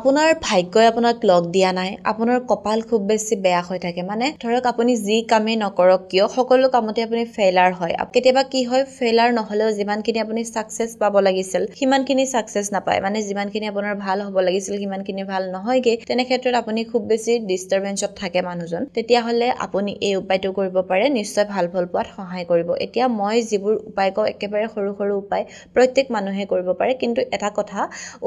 আপোনাৰ ভাগ্যই আপোনাক লগ দিয়া নাই, আপোনাৰ কপাল খুব বেছি বেয়া হৈ থাকে। মানে ধৰক আপুনি যি কামেই নকৰক কিয় সকলো কামতে আপুনি ফেইলাৰ হয়। কেতিয়াবা কি হয়, ফেইলাৰ নহলেও যিমানখিনি আপুনি সাকসেস পাব লাগিছিল সিমানখিনি সাকসেস নাপায়। মানে যিমানখিনি আপোনাৰ ভাল হ'ব লাগিছিল সিমানখিনি ভাল নহয়গে। তেনে ক্ষেত্ৰত আপুনি খুব বেছি ডিস্টাৰবেন্সত থাকে মানুহজন। তেতিয়াহলে আপুনি এই উপায়টো কৰিব পাৰে, নিশ্চয় ভাল ফল পোৱাত সহায় কৰিব। এতিয়া মই যিবোৰ উপায় কওঁ একেবাৰে সৰু সৰু উপায়, প্ৰত্যেক মানুহে কৰিব পাৰে। কিন্তু এটা কথা,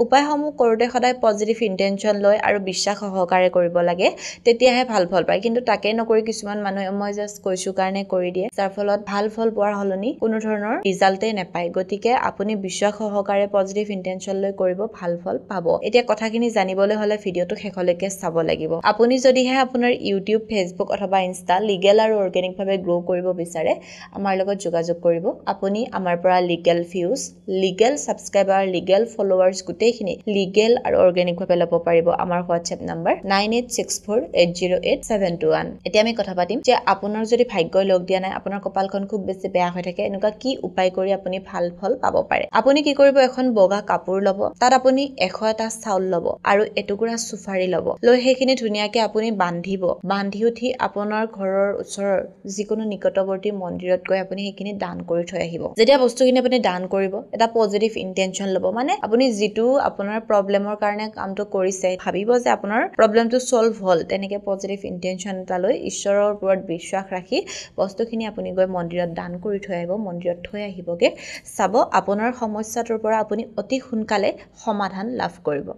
উপায়সমূহ কৰোঁতে সদায় পজিটিভ ইন্টেনশন লৈ আৰু বিশ্বাস সহকাৰে কৰিব লাগে, তেতিয়াহে ভাল ফল পায়। কিন্তু তাকে নকৰি কিছুমান মানুহে মই জাষ্ট কৈছো কাৰণে কৰি দিয়ে, যাৰ ফলত ভাল ফল পোৱাৰ সলনি কোনো ধৰণৰ ৰিজাল্টেই নাপায়। গতিকে আপুনি বিশ্বাস সহকাৰে পজিটিভ ইন্টেনশন লৈ কৰিব, ভাল ফল পাব। এতিয়া কথাখিনি জানিবলৈ হলে ভিডিওটো শেষলৈকে চাব লাগিব। আপুনি যদিহে আপোনাৰ ইউটিউব, ফেচবুক অথবা ইনষ্টা লিগেল আৰু অৰ্গেনিক ভাৱে গ্ৰো কৰিব বিচাৰে, আমাৰ লগত যোগাযোগ কৰিব। আপুনি আমাৰ পৰা legal views, legal subscriber, legal followers গোটেইখিনি লিগেল আৰু অৰ্গেনিক ভাৱে ল'ব পাৰিব আমাৰ হোৱাটছএপ নম্বৰ 9864808721। এতিয়া আমি কথা পাতিম যে আপোনাৰ যদি ভাগ্যই লগ দিয়া নাই, আপোনাৰ কপালখন খুব বেছি বেয়া হৈ থাকে, এনেকুৱা কি উপায় কৰি আপুনি ভাল ফল পাব পাৰে। আপুনি কি কৰিব, এখন বগা কাপোৰ ল'ব, তাত আপুনি 100 এটা চাউল ল'ব আৰু এটুকুৰা চুফাৰি ল'ব। লৈ সেইখিনি ধুনীয়াকে আপুনি বান্ধিব। বান্ধি উঠি আপোনাৰ ঘৰৰ ওচৰৰ যিকোনো নিকটৱৰ্তী মন্দিৰত গৈ আপুনি সেইখিনি দান কৰি থৈ আহিব। যেতিয়া বস্তুখিনি আপুনি দান কৰিব, এটা পজিটিভ ইন্টেনশন ল'ব। মানে আপুনি যিটো আপোনাৰ প্ৰব্লেমৰ কাৰণে কামটো কৰিছে, ভাবিব যে আপোনাৰ প্ৰব্লেমটো সলভ হ'ল। তেনেকে পজিটিভ ইন্টেনশন এটা লৈ ঈশ্বৰৰ ওপৰত বিশ্বাস ৰাখি বস্তুখিনি আপুনি গৈ মন্দিৰত দান কৰি থৈ আহিব। মন্দিৰত থৈ আহিবগে, চাব আপোনাৰ সমস্যাটোৰ পৰা আপুনি অতি সোনকালে সমাধান লাভ কৰিব।